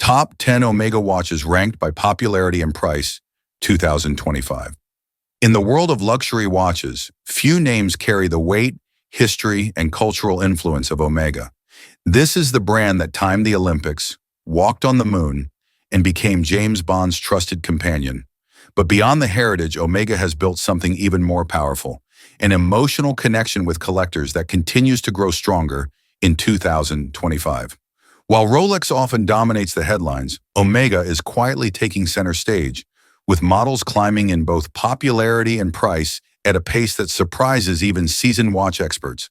Top 10 Omega watches ranked by popularity and price, 2025. In the world of luxury watches, few names carry the weight, history, and cultural influence of Omega. This is the brand that timed the Olympics, walked on the moon, and became James Bond's trusted companion. But beyond the heritage, Omega has built something even more powerful, an emotional connection with collectors that continues to grow stronger in 2025. While Rolex often dominates the headlines, Omega is quietly taking center stage, with models climbing in both popularity and price at a pace that surprises even seasoned watch experts.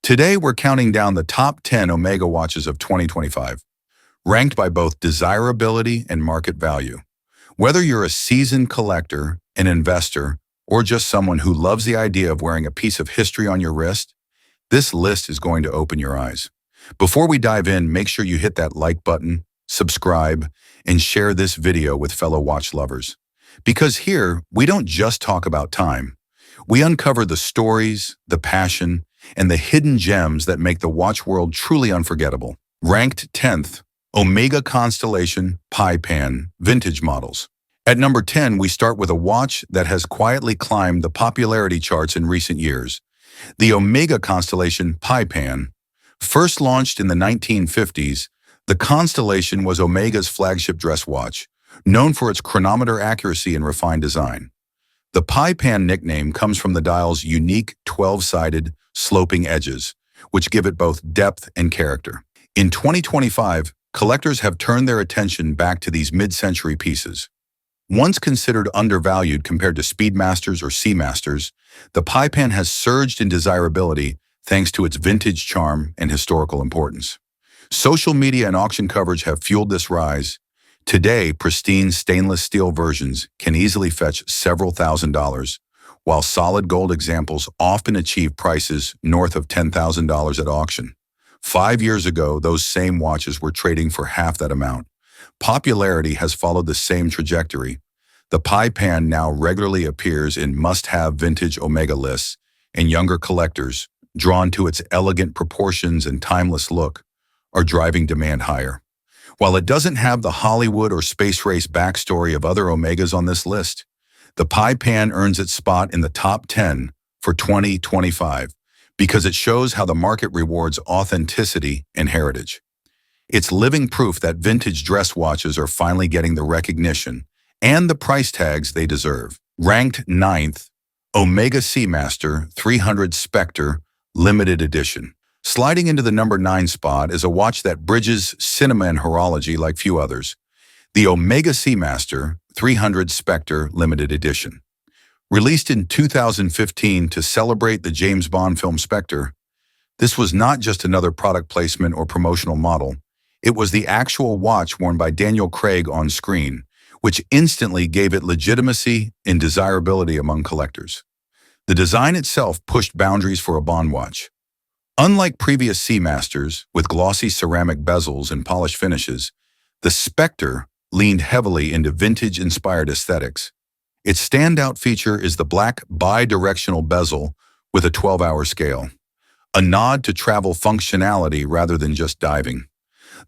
Today, we're counting down the top 10 Omega watches of 2025, ranked by both desirability and market value. Whether you're a seasoned collector, an investor, or just someone who loves the idea of wearing a piece of history on your wrist, this list is going to open your eyes. Before we dive in, make sure you hit that like button, subscribe, and share this video with fellow watch lovers. Because here, we don't just talk about time. We uncover the stories, the passion, and the hidden gems that make the watch world truly unforgettable. Ranked 10th, Omega Constellation Pi Pan Vintage Models. At number 10, we start with a watch that has quietly climbed the popularity charts in recent years. The Omega Constellation Pi Pan. First launched in the 1950s, the Constellation was Omega's flagship dress watch, known for its chronometer accuracy and refined design. The Pi Pan nickname comes from the dial's unique 12-sided, sloping edges, which give it both depth and character. In 2025, collectors have turned their attention back to these mid-century pieces. Once considered undervalued compared to Speedmasters or Seamasters, the Pi Pan has surged in desirability thanks to its vintage charm and historical importance. Social media and auction coverage have fueled this rise. Today, pristine stainless steel versions can easily fetch several $1,000s, while solid gold examples often achieve prices north of $10,000 at auction. 5 years ago, those same watches were trading for half that amount. Popularity has followed the same trajectory. The Pi Pan now regularly appears in must-have vintage Omega lists, and younger collectors, drawn to its elegant proportions and timeless look, are driving demand higher. While it doesn't have the Hollywood or space race backstory of other Omegas on this list, the Pi Pan earns its spot in the top 10 for 2025 because it shows how the market rewards authenticity and heritage. It's living proof that vintage dress watches are finally getting the recognition and the price tags they deserve. Ranked 9th, Omega Seamaster 300 Spectre Limited Edition. Sliding into the number 9 spot is a watch that bridges cinema and horology like few others, the Omega Seamaster 300 Spectre Limited Edition. Released in 2015 to celebrate the James Bond film Spectre, this was not just another product placement or promotional model. It was the actual watch worn by Daniel Craig on screen, which instantly gave it legitimacy and desirability among collectors. The design itself pushed boundaries for a Bond watch. Unlike previous Seamasters, with glossy ceramic bezels and polished finishes, the Spectre leaned heavily into vintage-inspired aesthetics. Its standout feature is the black bi-directional bezel with a 12-hour scale, a nod to travel functionality rather than just diving.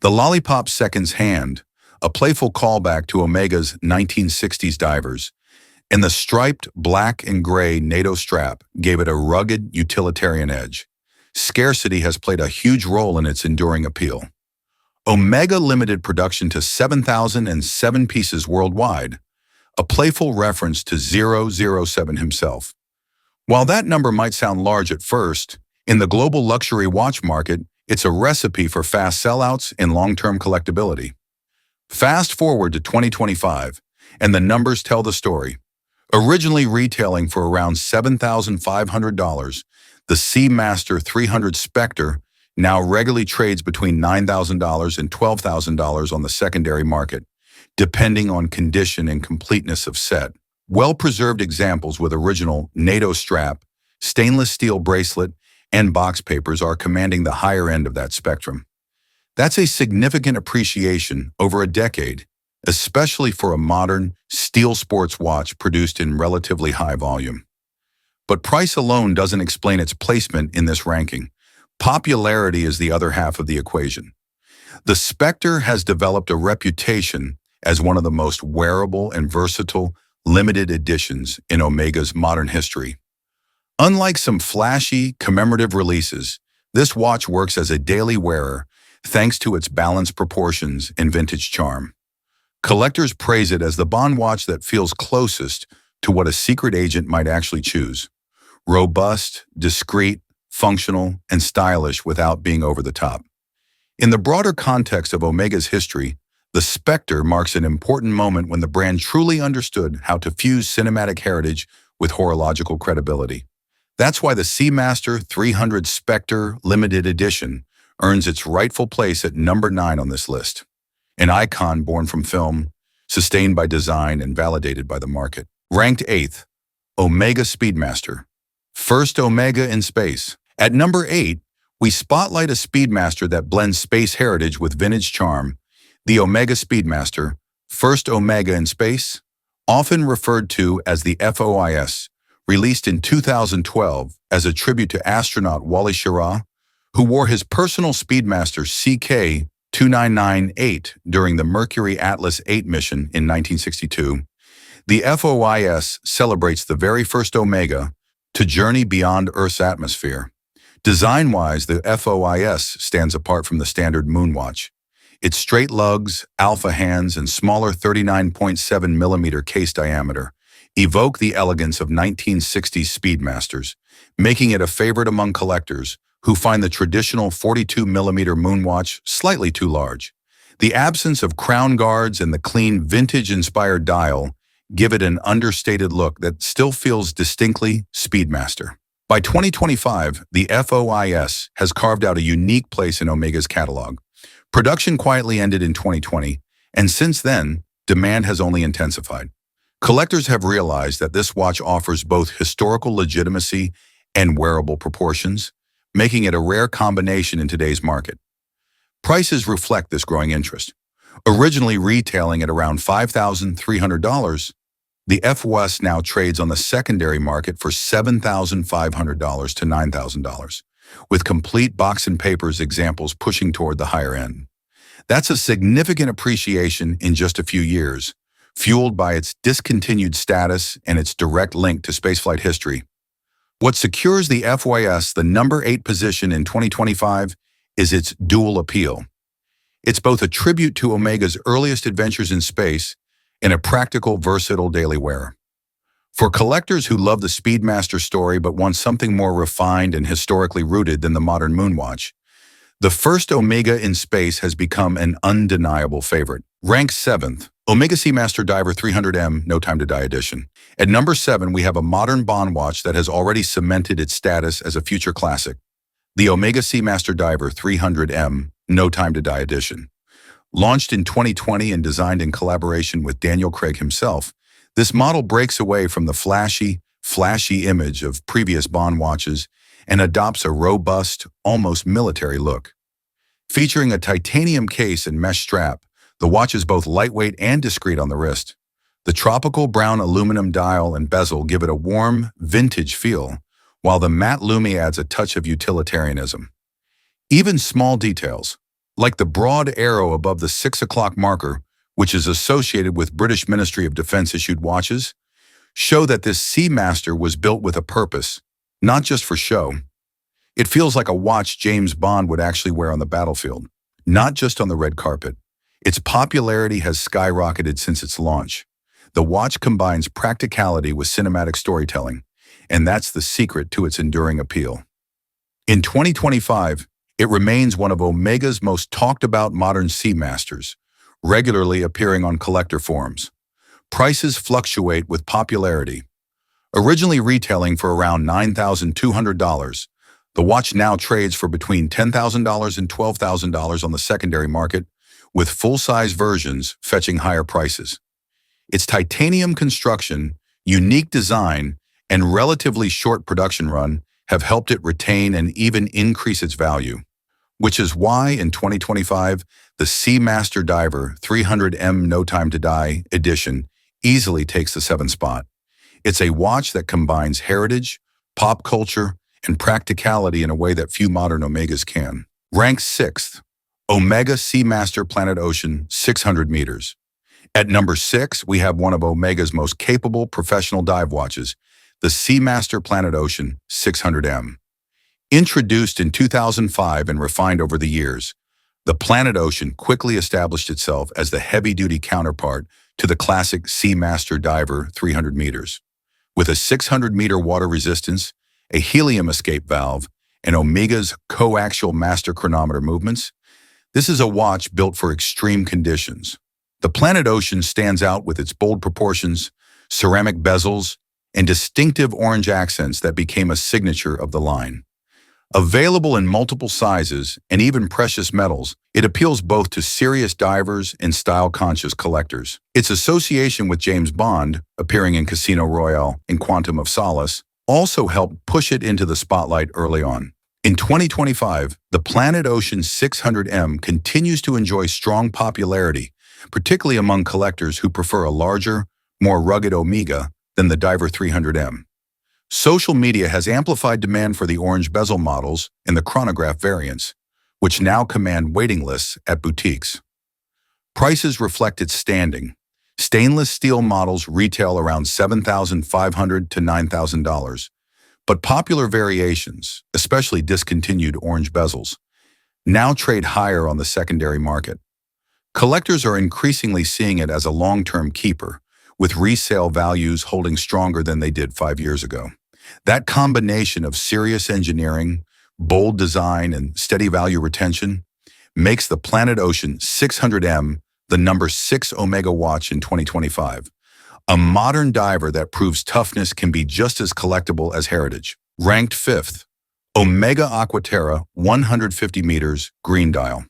The Lollipop Seconds Hand, a playful callback to Omega's 1960s divers, and the striped black and gray NATO strap gave it a rugged, utilitarian edge. Scarcity has played a huge role in its enduring appeal. Omega limited production to 7,007 pieces worldwide, a playful reference to 007 himself. While that number might sound large at first, in the global luxury watch market, it's a recipe for fast sellouts and long-term collectability. Fast forward to 2025, and the numbers tell the story. Originally retailing for around $7,500, the Seamaster 300 Spectre now regularly trades between $9,000 and $12,000 on the secondary market, depending on condition and completeness of set. Well-preserved examples with original NATO strap, stainless steel bracelet, and box papers are commanding the higher end of that spectrum. That's a significant appreciation over a decade, especially for a modern, steel sports watch produced in relatively high volume. But price alone doesn't explain its placement in this ranking. Popularity is the other half of the equation. The Spectre has developed a reputation as one of the most wearable and versatile limited editions in Omega's modern history. Unlike some flashy, commemorative releases, this watch works as a daily wearer thanks to its balanced proportions and vintage charm. Collectors praise it as the Bond watch that feels closest to what a secret agent might actually choose. Robust, discreet, functional, and stylish without being over the top. In the broader context of Omega's history, the Spectre marks an important moment when the brand truly understood how to fuse cinematic heritage with horological credibility. That's why the Seamaster 300 Spectre Limited Edition earns its rightful place at number 9 on this list. An icon born from film, sustained by design and validated by the market. Ranked 8th, Omega Speedmaster. First Omega in space. At number 8, we spotlight a Speedmaster that blends space heritage with vintage charm. The Omega Speedmaster, first Omega in space, often referred to as the FOiS, released in 2012 as a tribute to astronaut Wally Schirra, who wore his personal Speedmaster CK-2998 during the Mercury Atlas 8 mission in 1962. The FOiS celebrates the very first Omega to journey beyond Earth's atmosphere. Design-wise, the FOiS stands apart from the standard moonwatch. Its straight lugs, alpha hands, and smaller 39.7mm case diameter evoke the elegance of 1960s Speedmasters, making it a favorite among collectors who find the traditional 42mm moonwatch slightly too large. The absence of crown guards and the clean, vintage-inspired dial give it an understated look that still feels distinctly Speedmaster. By 2025, the FOiS has carved out a unique place in Omega's catalog. Production quietly ended in 2020, and since then, demand has only intensified. Collectors have realized that this watch offers both historical legitimacy and wearable proportions, making it a rare combination in today's market. Prices reflect this growing interest. Originally retailing at around $5,300, the FOiS now trades on the secondary market for $7,500 to $9,000, with complete box and papers examples pushing toward the higher end. That's a significant appreciation in just a few years, fueled by its discontinued status and its direct link to spaceflight history. What secures the FOiS the number 8 position in 2025 is its dual appeal. It's both a tribute to Omega's earliest adventures in space and a practical, versatile daily wearer. For collectors who love the Speedmaster story but want something more refined and historically rooted than the modern moonwatch, the first Omega in space has become an undeniable favorite. Ranked 7th, Omega Seamaster Diver 300M No Time to Die Edition. At number 7, we have a modern Bond watch that has already cemented its status as a future classic. The Omega Seamaster Diver 300M No Time to Die Edition. Launched in 2020 and designed in collaboration with Daniel Craig himself, this model breaks away from the flashy image of previous Bond watches and adopts a robust, almost military look. Featuring a titanium case and mesh strap, the watch is both lightweight and discreet on the wrist. The tropical brown aluminum dial and bezel give it a warm, vintage feel, while the matte lumi adds a touch of utilitarianism. Even small details, like the broad arrow above the 6 o'clock marker, which is associated with British Ministry of Defense-issued watches, show that this Seamaster was built with a purpose, not just for show. It feels like a watch James Bond would actually wear on the battlefield, not just on the red carpet. Its popularity has skyrocketed since its launch. The watch combines practicality with cinematic storytelling, and that's the secret to its enduring appeal. In 2025, it remains one of Omega's most talked-about modern Seamasters, regularly appearing on collector forums. Prices fluctuate with popularity. Originally retailing for around $9,200, the watch now trades for between $10,000 and $12,000 on the secondary market, with full-size versions fetching higher prices. Its titanium construction, unique design, and relatively short production run have helped it retain and even increase its value, which is why in 2025, the Seamaster Diver 300M No Time to Die edition easily takes the 7th spot. It's a watch that combines heritage, pop culture, and practicality in a way that few modern Omegas can. Ranked 6th, Omega Seamaster Planet Ocean 600 meters. At number 6, we have one of Omega's most capable professional dive watches, the Seamaster Planet Ocean 600M. Introduced in 2005 and refined over the years, the Planet Ocean quickly established itself as the heavy-duty counterpart to the classic Seamaster Diver 300 meters. With a 600-meter water resistance, a helium escape valve, and Omega's coaxial master chronometer movements, this is a watch built for extreme conditions. The Planet Ocean stands out with its bold proportions, ceramic bezels, and distinctive orange accents that became a signature of the line. Available in multiple sizes and even precious metals, it appeals both to serious divers and style-conscious collectors. Its association with James Bond, appearing in Casino Royale and Quantum of Solace, also helped push it into the spotlight early on. In 2025, the Planet Ocean 600M continues to enjoy strong popularity, particularly among collectors who prefer a larger, more rugged Omega than the Diver 300M. Social media has amplified demand for the orange bezel models and the chronograph variants, which now command waiting lists at boutiques. Prices reflect its standing. Stainless steel models retail around $7,500 to $9,000, but popular variations, especially discontinued orange bezels, now trade higher on the secondary market. Collectors are increasingly seeing it as a long-term keeper, with resale values holding stronger than they did 5 years ago. That combination of serious engineering, bold design, and steady value retention makes the Planet Ocean 600M the number 6 Omega watch in 2025, a modern diver that proves toughness can be just as collectible as heritage. Ranked 5th, Omega Aqua Terra 150 meters green dial.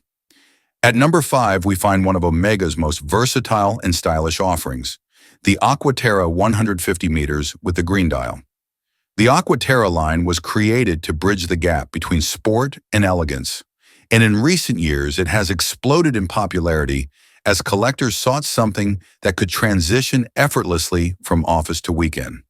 At number 5, we find one of Omega's most versatile and stylish offerings, the Aqua Terra 150 meters with the green dial. The Aqua Terra line was created to bridge the gap between sport and elegance, and in recent years it has exploded in popularity as collectors sought something that could transition effortlessly from office to weekend.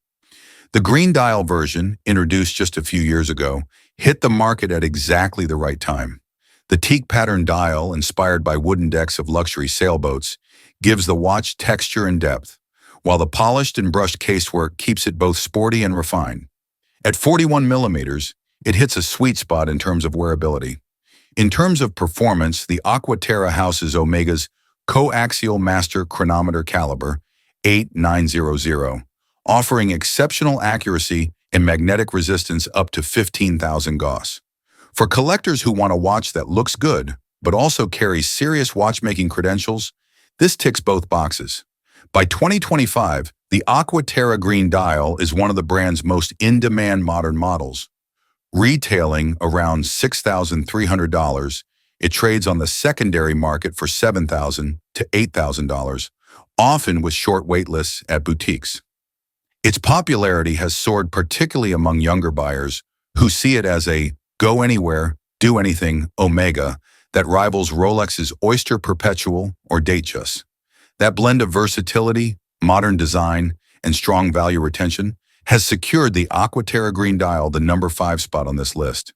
The green dial version, introduced just a few years ago, hit the market at exactly the right time. The teak pattern dial, inspired by wooden decks of luxury sailboats, gives the watch texture and depth, while the polished and brushed casework keeps it both sporty and refined. At 41 millimeters, it hits a sweet spot in terms of wearability. In terms of performance, the Aqua Terra houses Omega's coaxial master chronometer caliber 8900, offering exceptional accuracy and magnetic resistance up to 15,000 Gauss. For collectors who want a watch that looks good, but also carries serious watchmaking credentials, this ticks both boxes. By 2025, the Aqua Terra Green Dial is one of the brand's most in-demand modern models. Retailing around $6,300, it trades on the secondary market for $7,000 to $8,000, often with short wait lists at boutiques. Its popularity has soared particularly among younger buyers who see it as a go anywhere, do anything Omega that rivals Rolex's Oyster Perpetual or Datejust. That blend of versatility, modern design, and strong value retention has secured the Aqua Terra Green Dial the number 5 spot on this list.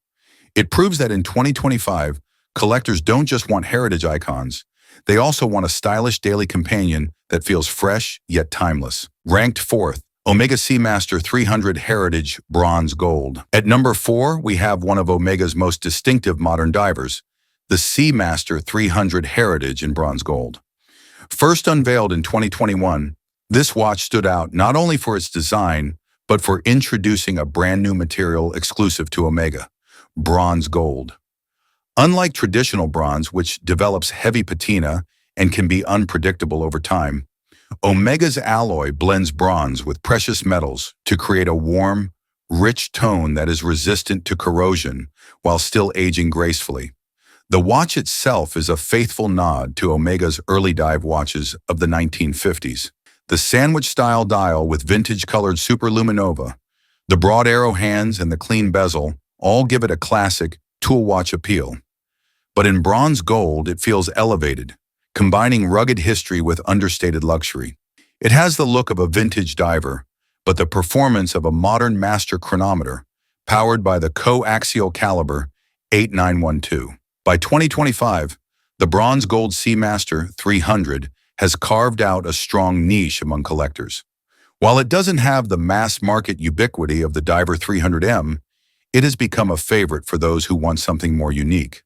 It proves that in 2025, collectors don't just want heritage icons, they also want a stylish daily companion that feels fresh yet timeless. Ranked 4th, Omega Seamaster 300 Heritage Bronze Gold. At number 4, we have one of Omega's most distinctive modern divers, the Seamaster 300 Heritage in Bronze Gold. First unveiled in 2021, this watch stood out not only for its design, but for introducing a brand new material exclusive to Omega, bronze gold. Unlike traditional bronze, which develops heavy patina and can be unpredictable over time, Omega's alloy blends bronze with precious metals to create a warm, rich tone that is resistant to corrosion while still aging gracefully. The watch itself is a faithful nod to Omega's early dive watches of the 1950s. The sandwich-style dial with vintage-colored superluminova, the broad arrow hands, and the clean bezel all give it a classic tool watch appeal. But in bronze gold, it feels elevated, combining rugged history with understated luxury. It has the look of a vintage diver, but the performance of a modern master chronometer, powered by the coaxial caliber 8912. By 2025, The bronze-gold Seamaster 300 has carved out a strong niche among collectors. While it doesn't have the mass-market ubiquity of the Diver 300M, it has become a favorite for those who want something more unique.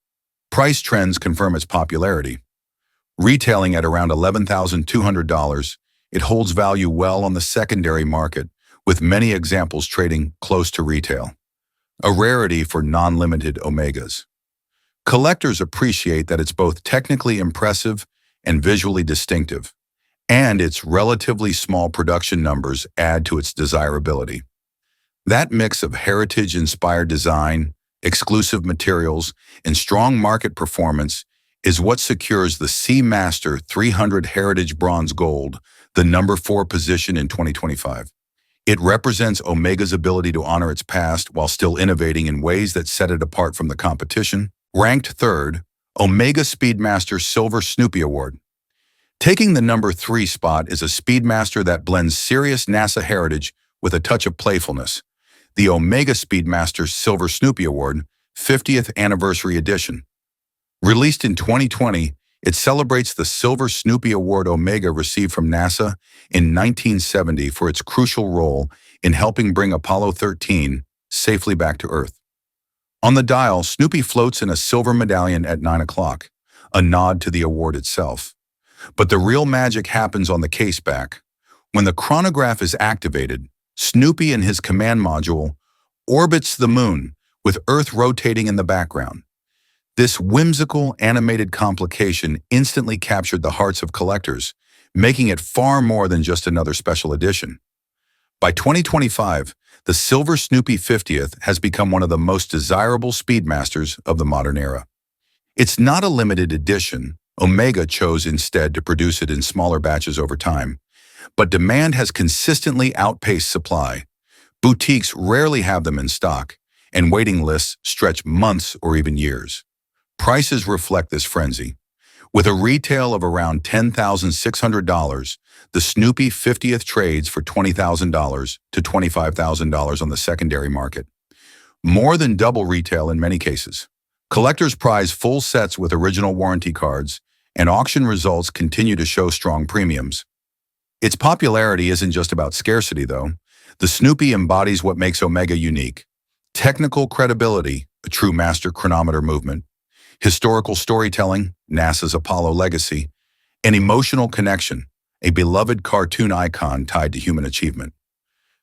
Price trends confirm its popularity. Retailing at around $11,200, it holds value well on the secondary market, with many examples trading close to retail. A rarity for non-limited Omegas. Collectors appreciate that it's both technically impressive and visually distinctive, and its relatively small production numbers add to its desirability. That mix of heritage-inspired design, exclusive materials, and strong market performance is what secures the Seamaster 300 Heritage Bronze Gold, the number 4 position in 2025. It represents Omega's ability to honor its past while still innovating in ways that set it apart from the competition. Ranked third, Omega Speedmaster Silver Snoopy Award. Taking the number 3 spot is a Speedmaster that blends serious NASA heritage with a touch of playfulness. The Omega Speedmaster Silver Snoopy Award, 50th Anniversary Edition. Released in 2020, it celebrates the Silver Snoopy Award Omega received from NASA in 1970 for its crucial role in helping bring Apollo 13 safely back to Earth. On the dial, Snoopy floats in a silver medallion at 9 o'clock, a nod to the award itself. But the real magic happens on the case back. When the chronograph is activated, Snoopy and his command module orbits the moon, with Earth rotating in the background. This whimsical, animated complication instantly captured the hearts of collectors, making it far more than just another special edition. By 2025, the Silver Snoopy 50th has become one of the most desirable Speedmasters of the modern era. It's not a limited edition. Omega chose instead to produce it in smaller batches over time, but demand has consistently outpaced supply. Boutiques rarely have them in stock, and waiting lists stretch months or even years. Prices reflect this frenzy. With a retail of around $10,600, the Snoopy 50th trades for $20,000 to $25,000 on the secondary market. More than double retail in many cases. Collectors prize full sets with original warranty cards, and auction results continue to show strong premiums. Its popularity isn't just about scarcity, though. The Snoopy embodies what makes Omega unique. Technical credibility, a true master chronometer movement. Historical storytelling, NASA's Apollo legacy. An emotional connection, a beloved cartoon icon tied to human achievement.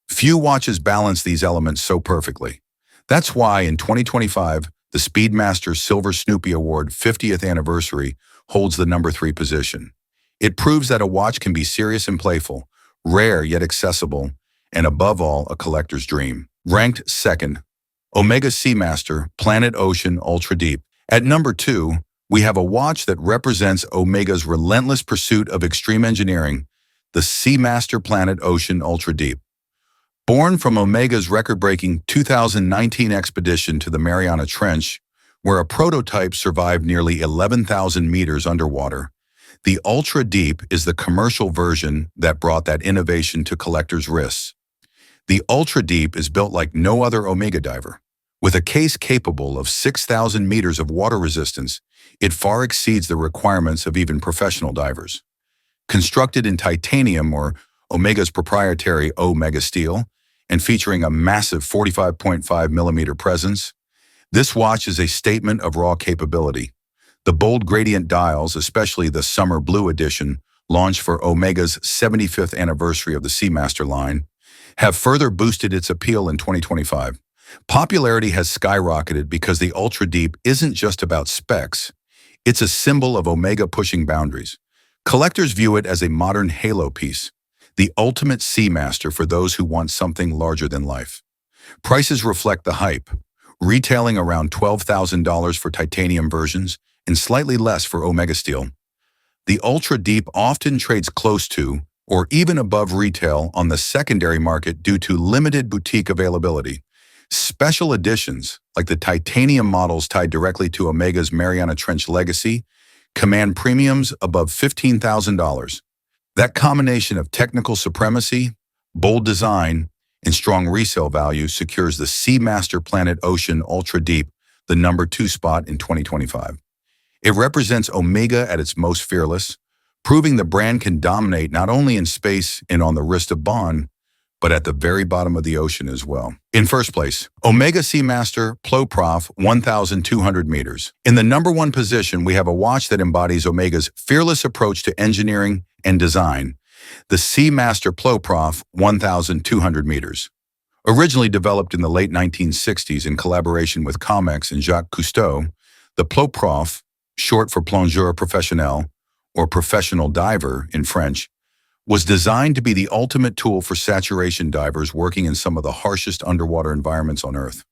Few watches balance these elements so perfectly. That's why in 2025, the Speedmaster Silver Snoopy Award 50th Anniversary holds the number 3 position. It proves that a watch can be serious and playful, rare yet accessible, and above all, a collector's dream. Ranked second, Omega Seamaster Planet Ocean Ultra Deep. At number 2, we have a watch that represents Omega's relentless pursuit of extreme engineering, the Seamaster Planet Ocean Ultra Deep. Born from Omega's record-breaking 2019 expedition to the Mariana Trench, where a prototype survived nearly 11,000 meters underwater, the Ultra Deep is the commercial version that brought that innovation to collectors' wrists. The Ultra Deep is built like no other Omega diver. With a case capable of 6,000 meters of water resistance, it far exceeds the requirements of even professional divers. Constructed in titanium, or Omega's proprietary Omega steel, and featuring a massive 45.5 millimeter presence, this watch is a statement of raw capability. The bold gradient dials, especially the Summer Blue edition, launched for Omega's 75th anniversary of the Seamaster line, have further boosted its appeal in 2025. Popularity has skyrocketed because the Ultra Deep isn't just about specs. It's a symbol of Omega pushing boundaries. Collectors view it as a modern halo piece, the ultimate Seamaster for those who want something larger than life. Prices reflect the hype, retailing around $12,000 for titanium versions and slightly less for Omega steel. The Ultra Deep often trades close to or even above retail on the secondary market due to limited boutique availability. Special editions, like the titanium models tied directly to Omega's Mariana Trench legacy, command premiums above $15,000. That combination of technical supremacy, bold design, and strong resale value secures the Seamaster Planet Ocean Ultra Deep the number 2 spot in 2025. It represents Omega at its most fearless, proving the brand can dominate not only in space and on the wrist of Bond, but at the very bottom of the ocean as well. In first place, Omega Seamaster Ploprof 1,200 meters. In the number one position, we have a watch that embodies Omega's fearless approach to engineering and design, the Seamaster Ploprof 1,200 meters. Originally developed in the late 1960s in collaboration with Comex and Jacques Cousteau, the Ploprof, short for plongeur professionnel, or professional diver in French, was designed to be the ultimate tool for saturation divers working in some of the harshest underwater environments on Earth.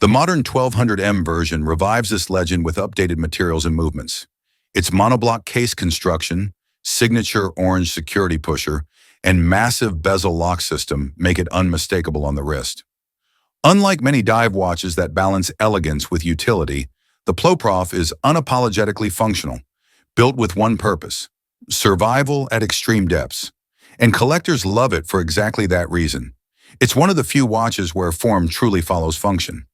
The modern 1200M version revives this legend with updated materials and movements. Its monoblock case construction, signature orange security pusher, and massive bezel lock system make it unmistakable on the wrist. Unlike many dive watches that balance elegance with utility, the Ploprof is unapologetically functional, built with one purpose: survival at extreme depths. And collectors love it for exactly that reason. It's one of the few watches where form truly follows function.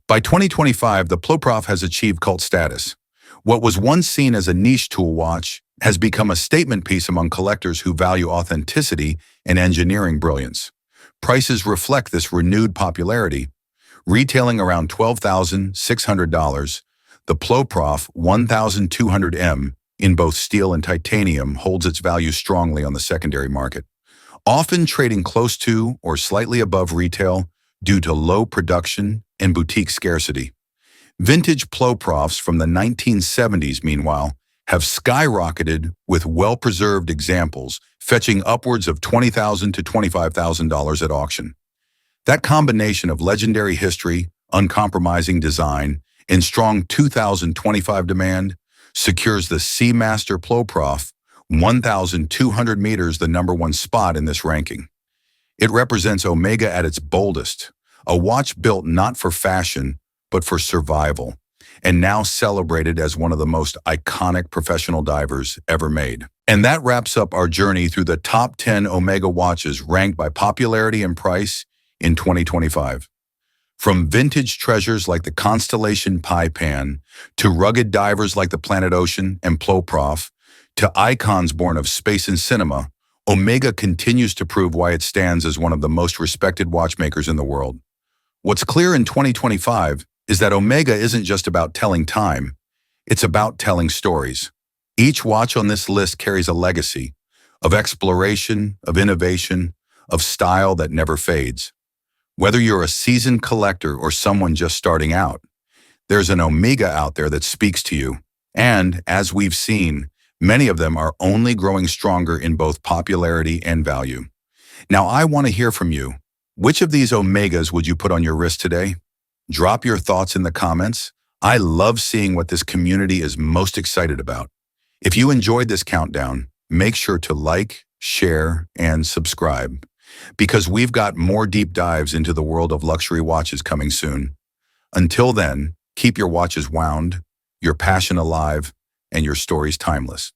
By 2025, the Ploprof has achieved cult status. What was once seen as a niche tool watch has become a statement piece among collectors who value authenticity and engineering brilliance. Prices reflect this renewed popularity. Retailing around $12,600, the Ploprof 1,200M in both steel and titanium holds its value strongly on the secondary market, often trading close to or slightly above retail due to low production and boutique scarcity. Vintage Ploprofs from the 1970s, meanwhile, have skyrocketed with well-preserved examples fetching upwards of $20,000 to $25,000 at auction. That combination of legendary history, uncompromising design, and strong 2025 demand secures the Seamaster Ploprof 1,200 meters the number one spot in this ranking. It represents Omega at its boldest, a watch built not for fashion, but for survival, and now celebrated as one of the most iconic professional divers ever made. And that wraps up our journey through the top 10 Omega watches ranked by popularity and price in 2025. From vintage treasures like the Constellation Pie Pan, to rugged divers like the Planet Ocean and Ploprof, to icons born of space and cinema, Omega continues to prove why it stands as one of the most respected watchmakers in the world. What's clear in 2025 is that Omega isn't just about telling time, it's about telling stories. Each watch on this list carries a legacy of exploration, of innovation, of style that never fades. Whether you're a seasoned collector or someone just starting out, there's an Omega out there that speaks to you. And, as we've seen, many of them are only growing stronger in both popularity and value. Now, I want to hear from you. Which of these Omegas would you put on your wrist today? Drop your thoughts in the comments. I love seeing what this community is most excited about. If you enjoyed this countdown, make sure to like, share, and subscribe, because we've got more deep dives into the world of luxury watches coming soon. Until then, keep your watches wound, your passion alive, and your stories timeless.